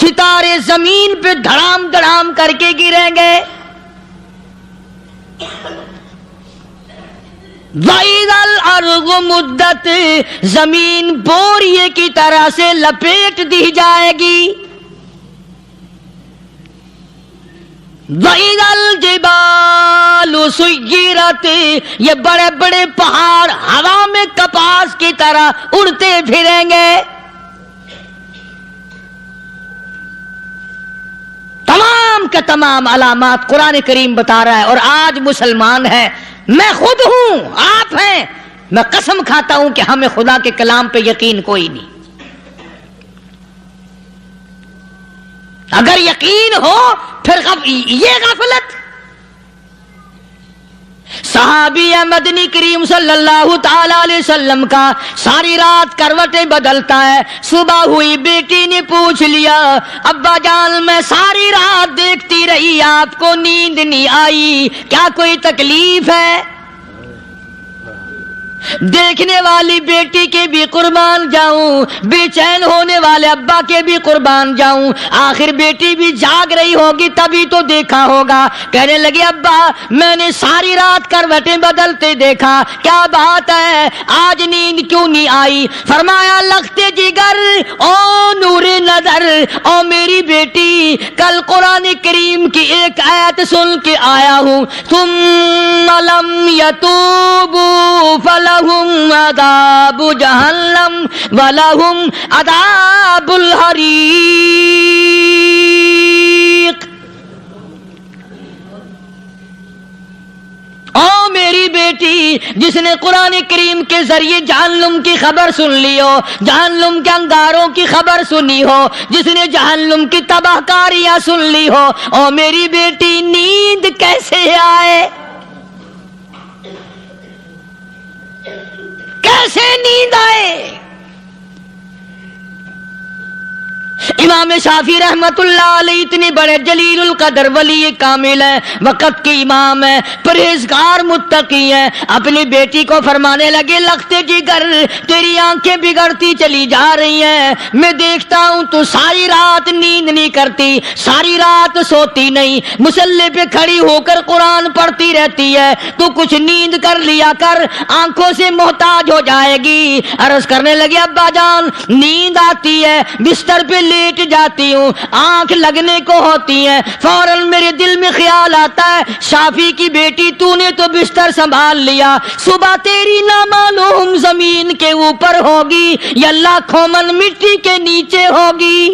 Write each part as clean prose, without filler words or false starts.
ستارے زمین پہ دھڑام دھڑام کر کے گریں گے. وَإِذَا الْأَرْضُ مُدَّتْ زمین بوریے کی طرح سے لپیٹ دی جائے گی. وَإِذَا الْجِبَالُ سُيِّرَتْ یہ بڑے بڑے پہاڑ ہوا میں کپاس کی طرح اڑتے پھریں گے. تمام کے تمام علامات قرآن کریم بتا رہا ہے. اور آج مسلمان ہے، میں خود ہوں، آپ ہیں، میں قسم کھاتا ہوں کہ ہمیں خدا کے کلام پہ یقین کوئی نہیں. اگر یقین ہو پھر یہ غفلت. صحابی مدنی کریم صلی اللہ تعالی علیہ وسلم کا ساری رات کروٹیں بدلتا ہے. صبح ہوئی بیٹی نے پوچھ لیا، ابا جان میں ساری رات دیکھتی رہی، آپ کو نیند نہیں آئی، کیا کوئی تکلیف ہے؟ دیکھنے والی بیٹی کے بھی قربان جاؤں، بے چین ہونے والے ابا کے بھی قربان جاؤں. آخر بیٹی بھی جاگ رہی ہوگی تبھی تو دیکھا ہوگا. کہنے لگے ابا میں نے ساری رات کروٹیں بدلتے دیکھا، کیا بات ہے، آج نیند کیوں نہیں آئی؟ فرمایا لختے جگر او نور نظر، او میری بیٹی کل قرآن کریم کی ایک آیت سن کے آیا ہوں، ثم لم یتوبوا لهم عذاب جہنم ولهم عذاب الحریق. او میری بیٹی جس نے قرآن کریم کے ذریعے جہنم کی خبر سن لی ہو، جہنم کے انگاروں کی خبر سنی ہو، جس نے جہنم کی تباہ کاریاں سن لی ہو، او میری بیٹی نیند کیسے آئے؟ کیسے نیند آئے؟ امام شافعی رحمت اللہ علیہ اتنے بڑے جلیل القدر ولی کامل ہیں، وقت کے امام ہیں، پرہیزگار متقی ہیں. اپنی بیٹی کو فرمانے لگے لختے جگر تیری آنکھیں بگڑتی چلی جا رہی ہیں، میں دیکھتا ہوں تو ساری رات نیند نہیں کرتی، ساری رات سوتی نہیں، مصلی پہ کھڑی ہو کر قرآن پڑھتی رہتی ہے، تو کچھ نیند کر لیا کر، آنکھوں سے محتاج ہو جائے گی. عرض کرنے لگے ابا جان نیند آتی ہے، بستر پہ لیٹ جاتی ہوں، آنکھ لگنے کو ہوتی ہے، فوراً میرے دل میں خیال آتا ہے شافی کی بیٹی تو نے تو بستر سنبھال لیا، صبح تیری نہ معلوم زمین کے اوپر ہوگی یا لاکھوں من مٹی کے نیچے ہوگی.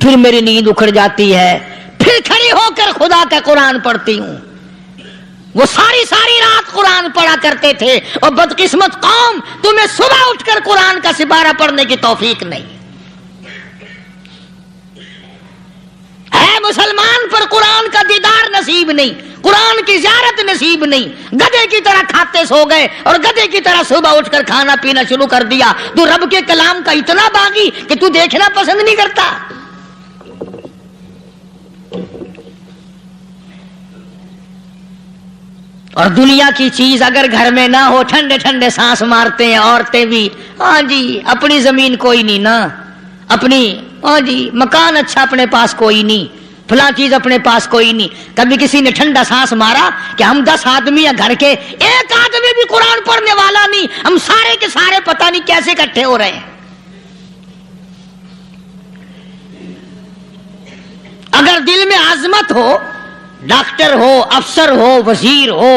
پھر میری نیند اکھڑ جاتی ہے، پھر کھڑی ہو کر خدا کا قرآن پڑھتی ہوں. وہ ساری رات قرآن پڑھا کرتے تھے، اور بدقسمت قوم تمہیں صبح اٹھ کر قرآن کا سپارہ پڑھنے کی توفیق نہیں ہے. مسلمان پر قرآن کا دیدار نصیب نہیں، قرآن کی زیارت نصیب نہیں. گدھے کی طرح کھاتے سو گئے اور گدھے کی طرح صبح اٹھ کر کھانا پینا شروع کر دیا. تو رب کے کلام کا اتنا باغی کہ تو دیکھنا پسند نہیں کرتا. اور دنیا کی چیز اگر گھر میں نہ ہو، ٹھنڈے ٹھنڈے سانس مارتے ہیں عورتیں بھی، ہاں جی اپنی زمین کوئی نہیں نا، اپنی ہاں جی مکان اچھا اپنے پاس کوئی نہیں، فلاں چیز اپنے پاس کوئی نہیں. کبھی کسی نے ٹھنڈا سانس مارا کہ ہم 10 آدمی ہیں گھر کے، ایک آدمی بھی قرآن پڑھنے والا نہیں، ہم سارے کے سارے پتہ نہیں کیسے اکٹھے ہو رہے ہیں. اگر دل میں عظمت ہو، ڈاکٹر ہو، افسر ہو، وزیر ہو،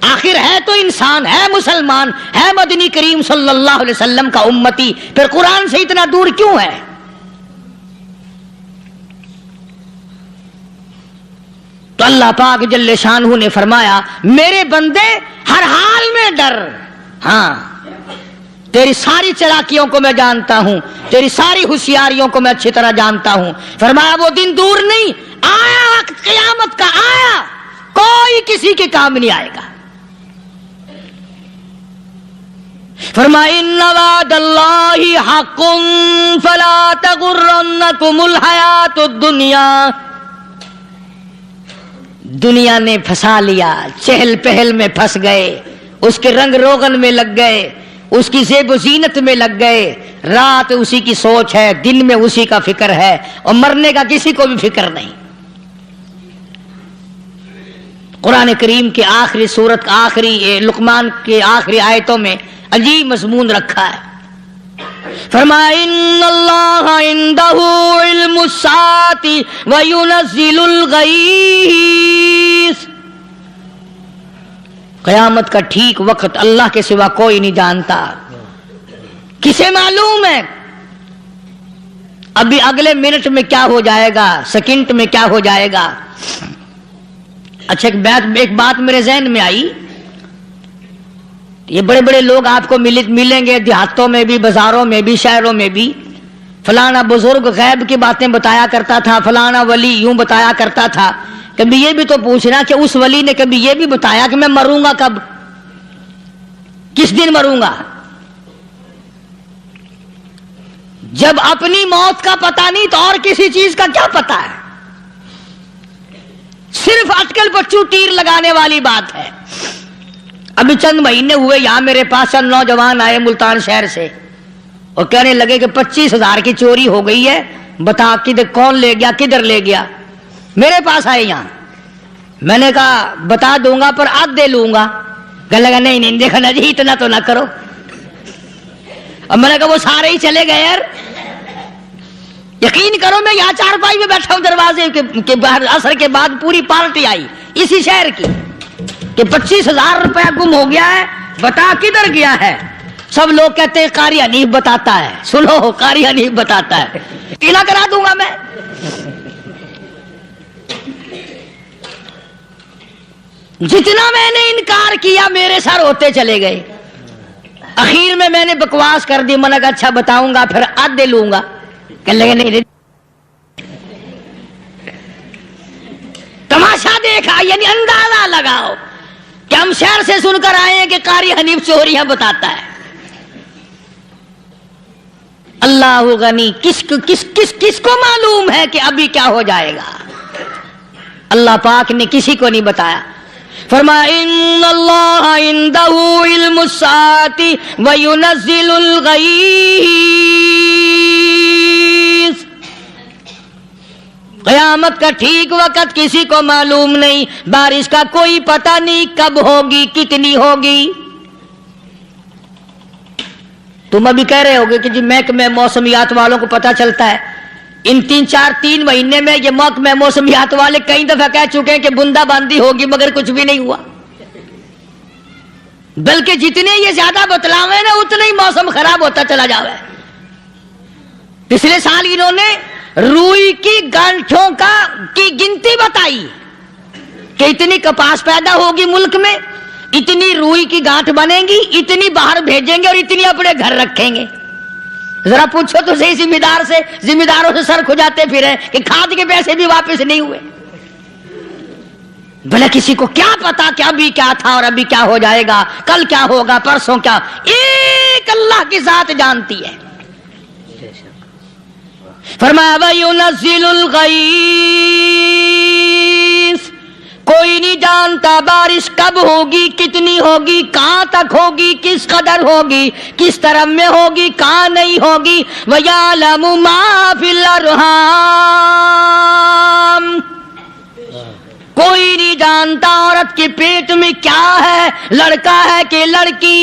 آخر ہے تو انسان، ہے مسلمان، ہے مدنی کریم صلی اللہ علیہ وسلم کا امتی، پھر قرآن سے اتنا دور کیوں ہے؟ تو اللہ پاک جل شانہ نے فرمایا میرے بندے ہر حال میں ڈر. ہاں تیری ساری چلاکیوں کو میں جانتا ہوں، تیری ساری ہوشیاریوں کو میں اچھی طرح جانتا ہوں. فرمایا وہ دن دور نہیں، آیا وقت قیامت کا، آیا، کوئی کسی کے کام نہیں آئے گا. فرمایا ان وعد اللہ حق فلا تغرنکم الحیات الدنیا. دنیا نے پھنسا لیا، چہل پہل میں پھنس گئے، اس کے رنگ روغن میں لگ گئے، اس کی زیب و زینت میں لگ گئے، رات اسی کی سوچ ہے، دن میں اسی کا فکر ہے، اور مرنے کا کسی کو بھی فکر نہیں۔ قرآن کریم کے آخری سورت آخری لقمان کے آخری آیتوں میں عجیب مضمون رکھا ہے۔ فرمایا ان اللہ عندہ علم الساعۃ وینزل الغیث، قیامت کا ٹھیک وقت اللہ کے سوا کوئی نہیں جانتا۔ کسے معلوم ہے ابھی اگلے منٹ میں کیا ہو جائے گا، سیکنڈ میں کیا ہو جائے گا۔ اچھا ایک بات میرے ذہن میں آئی، یہ بڑے بڑے لوگ آپ کو ملیں گے دیہاتوں میں بھی، بازاروں میں بھی، شہروں میں بھی، فلانا بزرگ غیب کی باتیں بتایا کرتا تھا، فلانا ولی یوں بتایا کرتا تھا۔ کبھی یہ بھی تو پوچھنا کہ اس ولی نے کبھی یہ بھی بتایا کہ میں مروں گا کب، کس دن مروں گا؟ جب اپنی موت کا پتہ نہیں تو اور کسی چیز کا کیا پتہ ہے؟ صرف اٹکل پچو تیر لگانے والی بات ہے۔ ابھی چند مہینے ہوئے یہاں میرے پاس چند نوجوان آئے ملتان شہر سے اور کہنے لگے کہ 25,000 کی چوری ہو گئی ہے، بتا کدھر کون لے گیا، کدھر لے گیا۔ میرے پاس آئے یہاں، میں نے کہا بتا دوں گا پر آدھے لوں گا۔ کہنے لگا نہیں نہیں دیکھنا جی اتنا تو نہ کرو۔ اب میں نے کہا وہ سارے ہی چلے گئے یار، یقین کرو میں یہاں چارپائی میں بیٹھا ہوں دروازے کے باہر، عصر کے بعد پوری پارٹی آئی اسی شہر کی کہ 25,000 روپیہ گم ہو گیا ہے، بتا کدھر گیا ہے۔ سب لوگ کہتے ہیں قاری حنیف بتاتا ہے، سنو قاری حنیف بتاتا ہے، ٹیلا کرا دوں گا میں۔ جتنا میں نے انکار کیا میرے سر ہوتے چلے گئے۔ اخیر میں نے بکواس کر دی، میں نے کہا اچھا بتاؤں گا پھر آدھے لوں گا۔ کہنے لگے نہیں تماشا دیکھا، یعنی اندازہ لگاؤ کہ ہم شہر سے سن کر آئے ہیں کہ قاری حنیف چوریاں بتاتا ہے۔ اللہ غنی، کس کو معلوم ہے کہ ابھی کیا ہو جائے گا؟ اللہ پاک نے کسی کو نہیں بتایا۔ فرمایا ان اللہ عندہ علم الساعۃ وینزل الغیث، قیامت کا ٹھیک وقت کسی کو معلوم نہیں، بارش کا کوئی پتہ نہیں کب ہوگی، کتنی ہوگی۔ تم ابھی کہہ رہے ہوگے کہ جی محکمہ موسمیات والوں کو پتہ چلتا ہے۔ ان 3 مہینے میں یہ محکمہ موسمیات والے کئی دفعہ کہہ چکے ہیں کہ بندہ باندی ہوگی، مگر کچھ بھی نہیں ہوا۔ بلکہ جتنے یہ زیادہ بتلاوے نا اتنا ہی موسم خراب ہوتا چلا جاوے۔ پچھلے سال انہوں نے روئی کی گانٹھوں کی گنتی بتائی کہ اتنی کپاس پیدا ہوگی ملک میں، اتنی روئی کی گانٹھ بنے گی، اتنی باہر بھیجیں گے اور اتنی اپنے گھر رکھیں گے۔ ذرا پوچھو تو صحیح ذمہ داروں سے سر کھجاتے پھرے کہ کھاد کے پیسے بھی واپس نہیں ہوئے۔ بھلا کسی کو کیا پتا کہ ابھی کیا تھا اور ابھی کیا ہو جائے گا، کل کیا ہوگا، پرسوں کیا، ایک اللہ کی ذات جانتی ہے۔ فرمایا وَيُنَزِّلُ الْغَيْثَ، کوئی نہیں جانتا بارش کب ہوگی، کتنی ہوگی، کہاں تک ہوگی، کس قدر ہوگی، کس طرح میں ہوگی، کہاں نہیں ہوگی۔ وَيَعْلَمُ مَا فِي الْأَرْحَامِ، کوئی نہیں جانتا عورت کے پیٹ میں کیا ہے، لڑکا ہے کہ لڑکی۔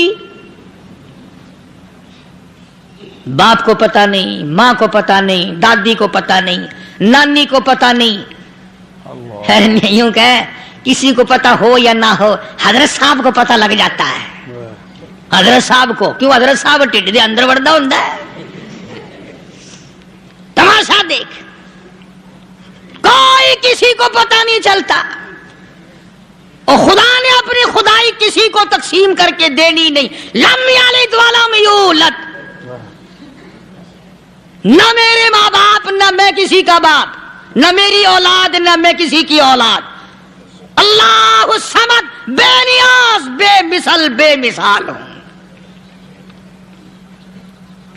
باپ کو پتہ نہیں، ماں کو پتہ نہیں، دادی کو پتہ نہیں، نانی کو پتہ نہیں۔ یوں کہ کسی کو پتہ ہو یا نہ ہو، حضرت صاحب کو پتہ لگ جاتا ہے۔ حضرت صاحب کو کیوں؟ حضرت صاحب ٹھڈ دے اندر وڑدا ہوندا ہے۔ تماشا دیکھ، کوئی کسی کو پتہ نہیں چلتا، اور خدا نے اپنی خدائی کسی کو تقسیم کر کے دینی نہیں۔ لم یلد ولم یولد، نہ میرے ماں باپ، نہ میں کسی کا باپ، نہ میری اولاد، نہ میں کسی کی اولاد۔ اللہ الصمد، بے نیاز، بے مثل، بے مثال ہوں،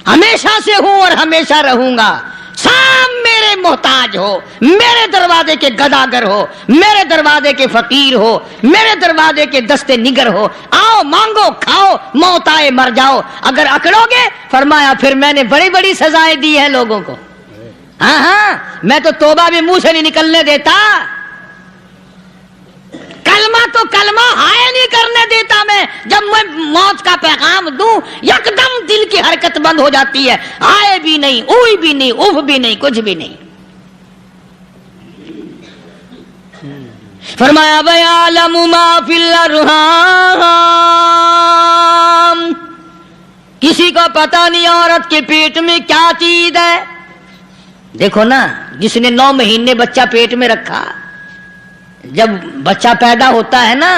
ہمیشہ سے ہوں اور ہمیشہ رہوں گا۔ سب میرے میرے محتاج ہو، میرے دروازے کے گداگر ہو، میرے دروازے کے فقیر ہو، میرے دروازے کے دستے نگر ہو، آؤ مانگو کھاؤ، موت آئے مر جاؤ، اگر اکڑو گے فرمایا پھر میں نے بڑی بڑی سزائیں دی ہیں لوگوں کو۔ ہاں ہاں میں تو توبہ بھی منہ سے نہیں نکلنے دیتا، کلمہ تو کلمہ ہائے نہیں کرنے دیتا میں، جب میں موت کا پیغام دوں یکدم دل کی حرکت بند ہو جاتی ہے، ہائے بھی نہیں، اوئی بھی نہیں، اف بھی نہیں، کچھ بھی نہیں۔ فرمایا وَيَعْلَمُ مَا فِي الْأَرْحَامِ، کسی کو پتہ نہیں عورت کے پیٹ میں کیا چیز ہے۔ دیکھو نا، جس نے 9 مہینے بچہ پیٹ میں رکھا، جب بچہ پیدا ہوتا ہے نا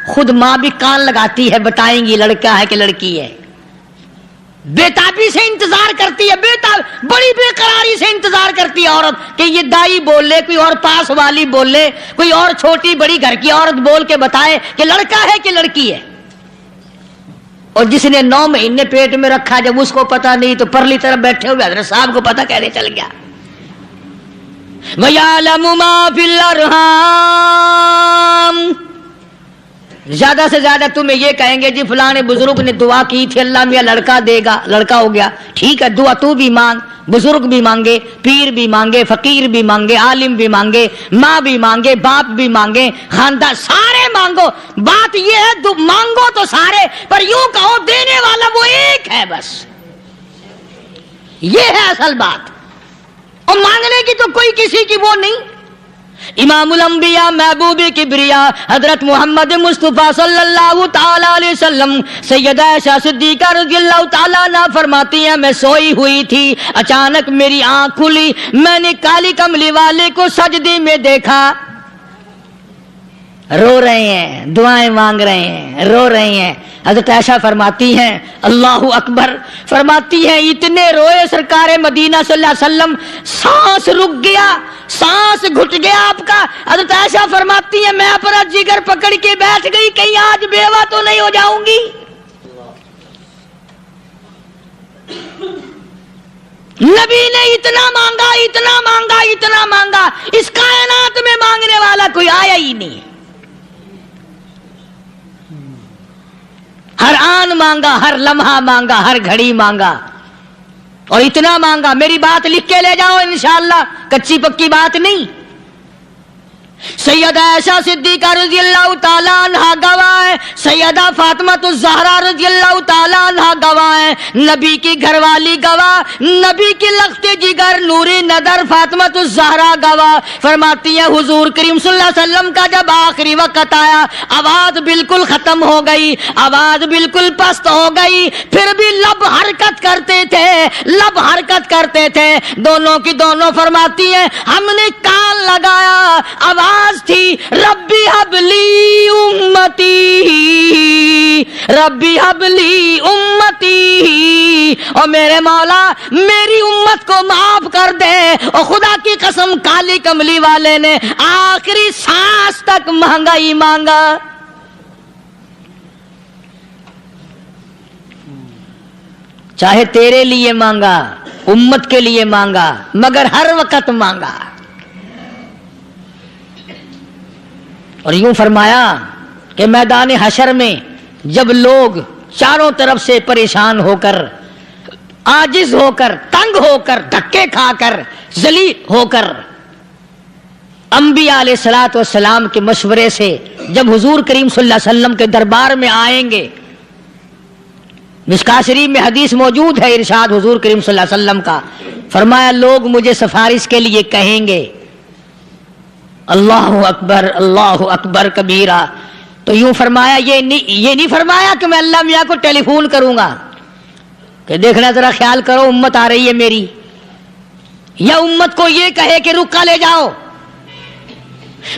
خود ماں بھی کان لگاتی ہے، بتائیں گی لڑکا ہے کہ لڑکی ہے، بےتابی سے انتظار کرتی ہے، بڑی بے قراری سے انتظار کرتی ہے عورت کہ یہ دائی بول لے، کوئی اور پاس والی بول لے، کوئی اور چھوٹی بڑی گھر کی عورت بول کے بتائے کہ لڑکا ہے کہ لڑکی ہے۔ اور جس نے 9 مہینے پیٹ میں رکھا، جب اس کو پتا نہیں تو پرلی طرف بیٹھے ہوئے حضرت صاحب کو پتا کیسے چل گیا؟ وَيَعْلَمُ مَا فِي الْأَرْحَامِ، زیادہ سے زیادہ تمہیں یہ کہیں گے جی فلاں بزرگ نے دعا کی تھی اللہ میاں لڑکا دے گا، لڑکا ہو گیا، ٹھیک ہے دعا تو بھی مانگ، بزرگ بھی مانگے، پیر بھی مانگے، فقیر بھی مانگے، عالم بھی مانگے، ماں بھی مانگے، باپ بھی مانگے، خاندان سارے مانگو، بات یہ ہے مانگو تو سارے، پر یوں کہو دینے والا وہ ایک ہے بس، یہ ہے اصل بات، اور مانگنے کی تو کوئی کسی کی وہ نہیں۔ امام الانبیاء محبوب کبریا حضرت محمد مصطفیٰ صلی اللہ تعالی علیہ وسلم سیدہ عائشہ صدیقہ رضی اللہ تعالیٰ عنہ فرماتی ہیں میں سوئی ہوئی تھی، اچانک میری آنکھ کھلی، میں نے کالی کملی والے کو سجدے میں دیکھا، رو رہے ہیں، دعائیں مانگ رہے ہیں، رو رہے ہیں۔ حضرت عائشہ فرماتی ہیں اللہ اکبر، فرماتی ہیں اتنے روئے سرکار مدینہ صلی اللہ علیہ وسلم، سانس رک گیا، سانس گھٹ گیا آپ کا۔ حضرت عائشہ فرماتی ہیں میں اپنا جگر پکڑ کے بیٹھ گئی، کہیں آج بیوہ تو نہیں ہو جاؤں گی۔ نبی نے اتنا مانگا، اتنا مانگا، اتنا مانگا، اس کائنات میں مانگنے والا کوئی آیا ہی نہیں، ہر آن مانگا، ہر لمحہ مانگا، ہر گھڑی مانگا، اور اتنا مانگا۔ میری بات لکھ کے لے جاؤ انشاءاللہ، کچی پکی بات نہیں۔ سیدہ عائشہ صدیقہ رضی اللہ تعالیٰ عنہ گواہ ہے، سیدہ فاطمہ الزہرا رضی اللہ تعالیٰ عنہ گواہ ہے، نبی کی گھر والی گواہ، نبی کی لخت جگر نوری نظر فاطمہ الزہرا گواہ، فرماتی ہیں حضور کریم صلی اللہ علیہ وسلم کا جب آخری وقت آیا، آواز بالکل ختم ہو گئی، آواز بالکل پست ہو گئی، پھر بھی لب حرکت کرتے تھے، لب حرکت کرتے تھے، دونوں کی دونوں فرماتی ہیں ہم نے کان لگایا، آواز تھی ربی حبلی امتی، ربی حبلی امتی، اور میرے مولا میری امت کو معاف کر دے۔ اور خدا کی قسم کالی کملی والے نے آخری سانس تک مانگا ہی مانگا۔ چاہے تیرے لیے مانگا، امت کے لیے مانگا، مگر ہر وقت مانگا۔ اور یوں فرمایا کہ میدان حشر میں جب لوگ چاروں طرف سے پریشان ہو کر، عاجز ہو کر، تنگ ہو کر، دھکے کھا کر، ذلیل ہو کر، انبیاء علیہ الصلوۃ والسلام کے مشورے سے جب حضور کریم صلی اللہ علیہ وسلم کے دربار میں آئیں گے، مشکاۃ شریف میں حدیث موجود ہے، ارشاد حضور کریم صلی اللہ علیہ وسلم کا، فرمایا لوگ مجھے سفارش کے لیے کہیں گے اللہ اکبر، اللہ اکبر کبیرہ، تو یوں فرمایا یہ نہیں فرمایا کہ میں اللہ میاں کو ٹیلی فون کروں گا کہ دیکھنا ذرا خیال کرو امت آ رہی ہے میری، یا امت کو یہ کہے کہ رکا لے جاؤ،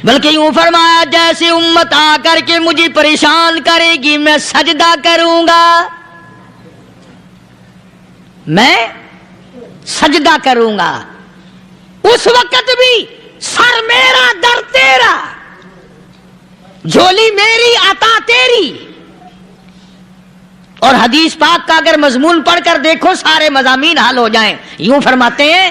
بلکہ یوں فرمایا جیسے امت آ کر کے مجھے پریشان کرے گی میں سجدہ کروں گا، میں سجدہ کروں گا، اس وقت بھی سر میرا در تیرا، جھولی میری عطا تیری۔ اور حدیث پاک کا اگر مضمون پڑھ کر دیکھو سارے مضامین حل ہو جائیں۔ یوں فرماتے ہیں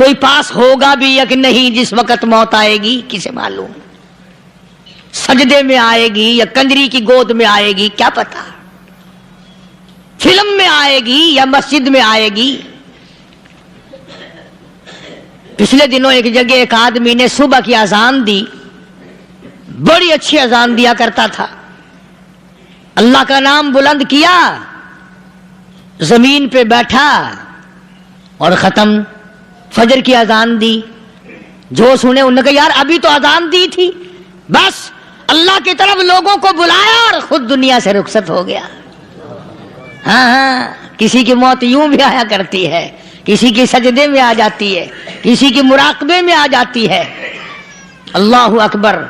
کوئی پاس ہوگا بھی یا کہ نہیں جس وقت موت آئے گی کسے معلوم؟ سجدے میں آئے گی یا کنجری کی گود میں آئے گی کیا پتا؟ فلم میں آئے گی یا مسجد میں آئے گی؟ پچھلے دنوں ایک جگہ ایک آدمی نے صبح کی اذان دی، بڑی اچھی اذان دیا کرتا تھا، اللہ کا نام بلند کیا، زمین پہ بیٹھا اور ختم۔ فجر کی اذان دی، جو سنے انہوں نے کہا یار ابھی تو اذان دی تھی، بس اللہ کی طرف لوگوں کو بلایا اور خود دنیا سے رخصت ہو گیا۔ ہاں کسی کی موت یوں بھی آیا کرتی ہے، کسی کی سجدے میں آ جاتی ہے، کسی کی مراقبے میں آ جاتی ہے۔ اللہ اکبر۔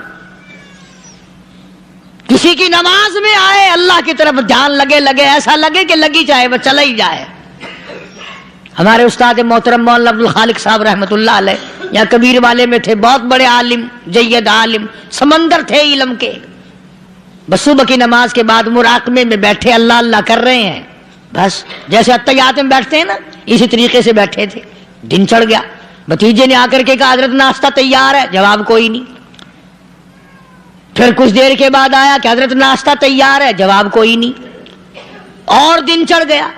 کسی کی نماز میں آئے، اللہ کی طرف دھیان لگے ایسا لگے کہ لگی جائے وہ چلا ہی جائے۔ ہمارے استاد محترم مولانا عبد الخالق صاحب رحمۃ اللہ علیہ یہاں کبیر والے میں تھے، بہت بڑے عالم، جید عالم، سمندر تھے علم کے۔ بس صبح کی نماز کے بعد مراقبے میں بیٹھے اللہ اللہ کر رہے ہیں، بس جیسے اتحیات میں بیٹھتے ہیں نا اسی طریقے سے بیٹھے تھے۔ دن چڑھ گیا، بھتیجے نے آ کر کے کہا حضرت ناشتہ تیار ہے، جواب کوئی نہیں۔ پھر کچھ دیر کے بعد آیا کہ حضرت ناشتہ تیار ہے، جواب کوئی نہیں۔ اور دن چڑھ گیا،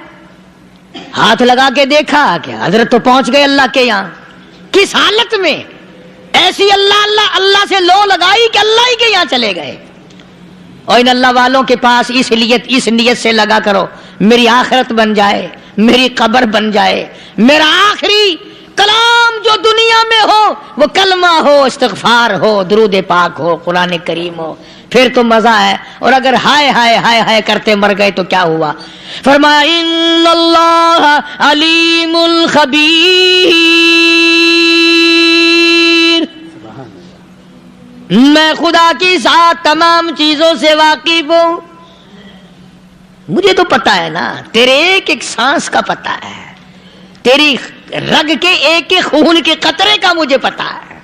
ہاتھ لگا کے دیکھا کہ حضرت تو پہنچ گئے اللہ کے یہاں۔ کس حالت میں؟ ایسی اللہ اللہ اللہ سے لو لگائی کہ اللہ ہی کے یہاں چلے گئے۔ اور ان اللہ والوں کے پاس اس نیت سے لگا کرو میری آخرت بن جائے، میری قبر بن جائے، میرا آخری کلام جو دنیا میں ہو وہ کلمہ ہو، استغفار ہو، درود پاک ہو، قرآن کریم ہو، پھر تو مزہ ہے۔ اور اگر ہائے ہائے ہائے ہائے کرتے مر گئے تو کیا ہوا؟ فرمایا ان اللہ علیم الخبیر، میں خدا کی ذات تمام چیزوں سے واقف ہوں۔ مجھے تو پتا ہے نا، تیرے ایک ایک سانس کا پتا ہے، تیری رگ کے ایک ایک خون کے قطرے کا مجھے پتا ہے۔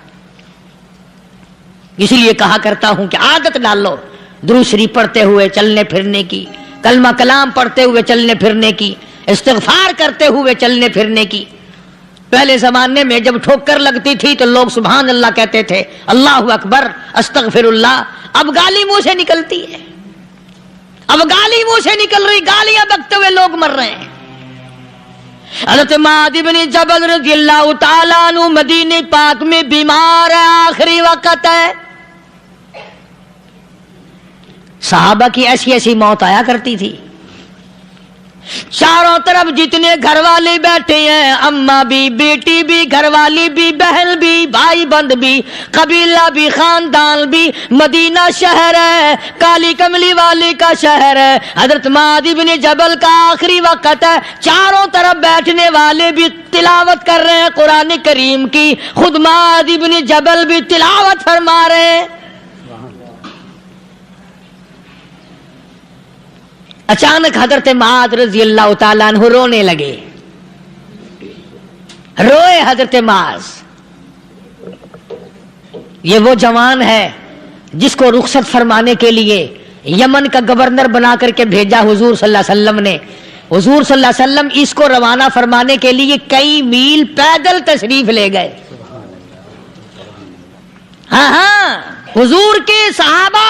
اس لیے کہا کرتا ہوں کہ عادت ڈالو درود شریف پڑھتے ہوئے چلنے پھرنے کی، کلمہ کلام پڑھتے ہوئے چلنے پھرنے کی، استغفار کرتے ہوئے چلنے پھرنے کی۔ پہلے زمانے میں جب ٹھوکر لگتی تھی تو لوگ سبحان اللہ کہتے تھے، اللہ اکبر، استغفر اللہ۔ اب گالی منہ سے نکلتی ہے، اب گالی منہ سے نکل رہی، گالیاں بکتے ہوئے لوگ مر رہے ہیں۔ حضرت معاذ بن جبل رضی اللہ تعالیٰ عنہ مدینہ پاک میں بیمار ہے، آخری وقت ہے۔ صحابہ کی ایسی ایسی موت آیا کرتی تھی، چاروں طرف جتنے گھر والے بیٹھے ہیں، اماں بھی، بیٹی بھی، گھر والی بھی، بہن بھی، بھائی بند بھی، قبیلہ بھی، خاندان بھی، مدینہ شہر ہے، کالی کملی والے کا شہر ہے۔ حضرت معاذ بن جبل کا آخری وقت ہے، چاروں طرف بیٹھنے والے بھی تلاوت کر رہے ہیں قرآن کریم کی، خود معاذ بن جبل بھی تلاوت فرما رہے ہیں۔ اچانک حضرت معاذ رضی اللہ تعالیٰ عنہ رونے لگے، روئے حضرت معاذ۔ یہ وہ جوان ہے جس کو رخصت فرمانے کے لیے یمن کا گورنر بنا کر کے بھیجا حضور صلی اللہ علیہ وسلم نے۔ حضور صلی اللہ علیہ وسلم اس کو روانہ فرمانے کے لیے کئی میل پیدل تشریف لے گئے۔ ہاں حضور کے صحابہ۔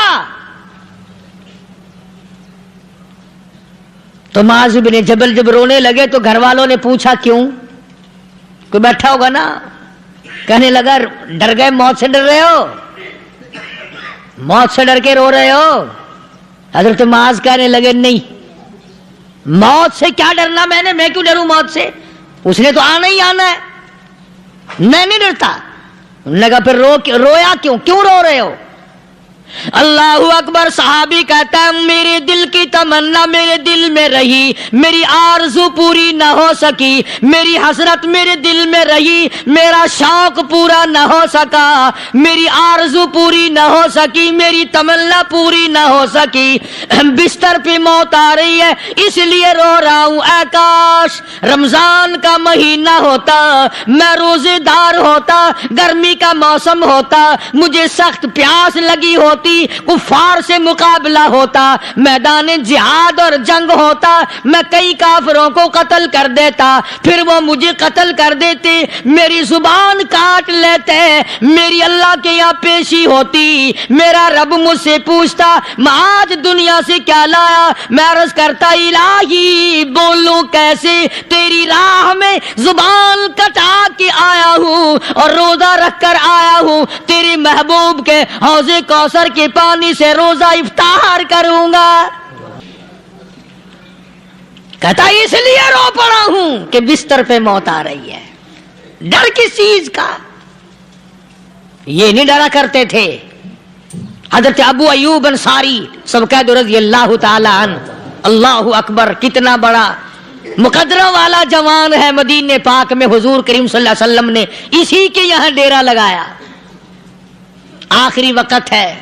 تو معاذ بن جبل جب رونے لگے تو گھر والوں نے پوچھا کیوں؟ کوئی بیٹھا ہوگا نا، کہنے لگا ڈر گئے، موت سے ڈر رہے ہو، موت سے ڈر کے رو رہے ہو؟ حضرت معاذ کہنے لگے نہیں، موت سے کیا ڈرنا، میں کیوں ڈروں موت سے، اس نے تو آنا ہی آنا ہے، میں نہیں ڈرتا۔ انہوں نے کہا پھر رویا کیوں رو رہے ہو؟ اللہ اکبر۔ صحابی کہتا ہے میرے دل کی تمنا میرے دل میں رہی، میری آرزو پوری نہ ہو سکی، میری حسرت میرے دل میں رہی، میرا شوق پورا نہ ہو سکا، میری آرزو پوری نہ ہو سکی، میری تمنا پوری نہ ہو سکی، بستر پہ موت آ رہی ہے اس لیے رو رہا ہوں۔ اے کاش رمضان کا مہینہ ہوتا، میں روزے دار ہوتا، گرمی کا موسم ہوتا، مجھے سخت پیاس لگی ہوتی، ہوتی, کفار سے مقابلہ ہوتا, میدان جہاد اور جنگ ہوتا, میں کئی کافروں کو قتل کر دیتا, پھر وہ مجھے قتل کر دیتے, میری زبان کاٹ لیتے, میری اللہ کے یہاں پیشی ہوتی, میرا رب مجھ سے پوچھتا میں آج دنیا سے کیا لایا, میں عرض کرتا الہی بولوں کیسے, تیری راہ میں زبان کٹا کے آیا ہوں اور روزہ رکھ کر آیا ہوں, تیرے محبوب کے حوض کوثر کے پانی سے روزہ افطار کروں گا. کہتا اس لیے رو پڑا ہوں کہ بستر پہ موت آ رہی ہے. ڈر کس چیز کا؟ یہ نہیں ڈرا کرتے تھے. حضرت ابو ایوب انصاری سب کہہ دو رضی اللہ تعالی عنہ, اللہ اکبر, کتنا بڑا مقدرہ والا جوان ہے. مدینے پاک میں حضور کریم صلی اللہ علیہ وسلم نے اسی کے یہاں ڈیرا لگایا. آخری وقت ہے,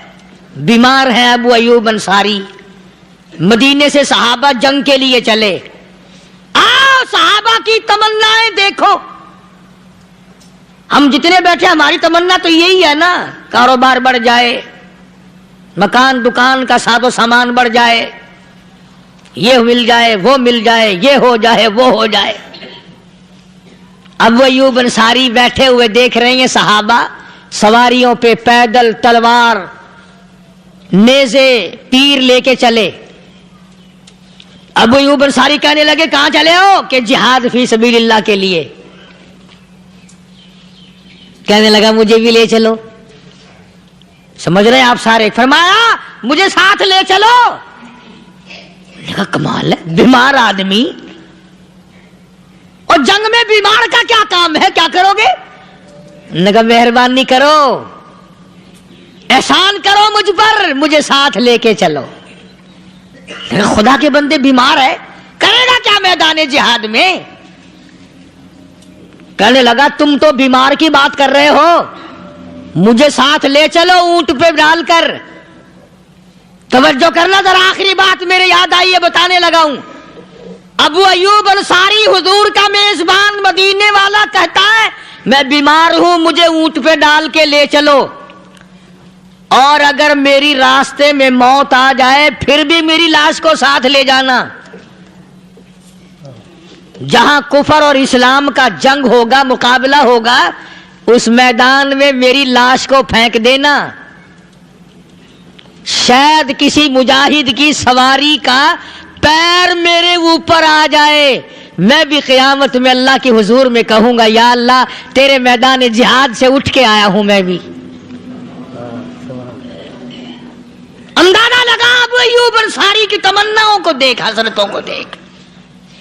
بیمار ہے ابو ایوب انصاری. مدینے سے صحابہ جنگ کے لیے چلے. آؤ صحابہ کی تمنائیں دیکھو. ہم جتنے بیٹھے ہماری تمنا تو یہی ہے نا, کاروبار بڑھ جائے, مکان دکان کا ساز و سامان بڑھ جائے, یہ مل جائے وہ مل جائے, یہ ہو جائے وہ ہو جائے. ابو ایوب انصاری بیٹھے ہوئے دیکھ رہے ہیں صحابہ سواریوں پہ پیدل, تلوار, نیزے, تیر لے کے چلے. ابو ایوب انصاری کہنے لگے کہاں چلے ہو؟ کہ جہاد فی سبیل اللہ کے لیے. کہنے لگا مجھے بھی لے چلو. سمجھ رہے ہیں آپ سارے؟ فرمایا مجھے ساتھ لے چلو. کہا کمال ہے, بیمار آدمی اور جنگ میں بیمار کا کیا کام ہے, کیا کرو گے؟ نے کہا مہربانی کرو, احسان کرو مجھ پر, مجھے ساتھ لے کے چلو. خدا کے بندے بیمار ہے, کرے گا کیا میدان جہاد میں؟ کہنے لگا تم تو بیمار کی بات کر رہے ہو, مجھے ساتھ لے چلو اونٹ پہ ڈال کر. توجہ کرنا ذرا, آخری بات میرے یاد آئی ہے, بتانے لگا ہوں. ابو ایوب انصاری حضور کا میزبان مدینے والا کہتا ہے میں بیمار ہوں, مجھے اونٹ پہ ڈال کے لے چلو, اور اگر میری راستے میں موت آ جائے پھر بھی میری لاش کو ساتھ لے جانا. جہاں کفر اور اسلام کا جنگ ہوگا, مقابلہ ہوگا, اس میدان میں میری لاش کو پھینک دینا. شاید کسی مجاہد کی سواری کا پیر میرے اوپر آ جائے, میں بھی قیامت میں اللہ کے حضور میں کہوں گا یا اللہ تیرے میدان جہاد سے اٹھ کے آیا ہوں میں بھی. اندازہ لگا ابو ایوب انصاری کی تمناؤں کو دیکھ, حسرتوں کو دیکھ.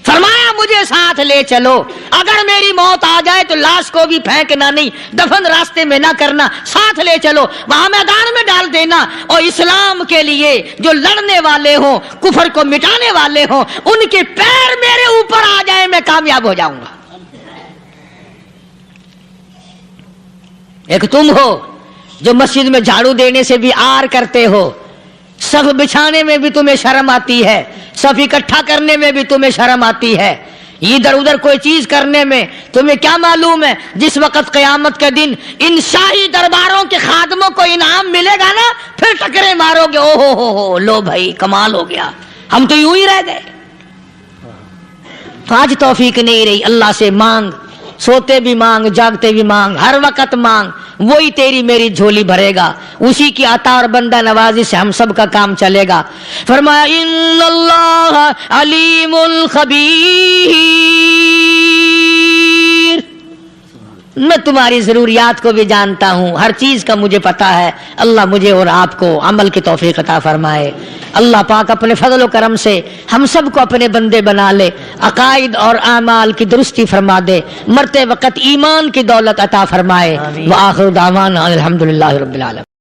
فرمایا مجھے ساتھ لے چلو, اگر میری موت آ جائے تو لاش کو بھی پھینکنا نہیں, دفن راستے میں نہ کرنا, ساتھ لے چلو, وہاں میدان میں ڈال دینا, اور اسلام کے لیے جو لڑنے والے ہوں, کفر کو مٹانے والے ہوں, ان کے پیر میرے اوپر آ جائے میں کامیاب ہو جاؤں گا. ایک تم ہو جو مسجد میں جھاڑو دینے سے بھی آر کرتے ہو, صف بچھانے میں بھی تمہیں شرم آتی ہے, صف اکٹھا کرنے میں بھی تمہیں شرم آتی ہے, ادھر ادھر کوئی چیز کرنے میں تمہیں کیا معلوم ہے جس وقت قیامت کے دن ان شاہی درباروں کے خادموں کو انعام ملے گا نا, پھر ٹکرے مارو گے, او ہو لو بھائی کمال ہو گیا, ہم تو یوں ہی رہ گئے. تو آج توفیق نہیں رہی, اللہ سے مانگ, سوتے بھی مانگ, جاگتے بھی مانگ, ہر وقت مانگ, وہی تیری میری جھولی بھرے گا. اسی کی عطا اور بندہ نوازی سے ہم سب کا کام چلے گا. فرمایا ان اللہ علیم خبیر, میں تمہاری ضروریات کو بھی جانتا ہوں, ہر چیز کا مجھے پتا ہے. اللہ مجھے اور آپ کو عمل کی توفیق عطا فرمائے. اللہ پاک اپنے فضل و کرم سے ہم سب کو اپنے بندے بنا لے, عقائد اور اعمال کی درستی فرما دے, مرتے وقت ایمان کی دولت عطا فرمائے. وآخر دعوانا الحمدللہ رب العالمین.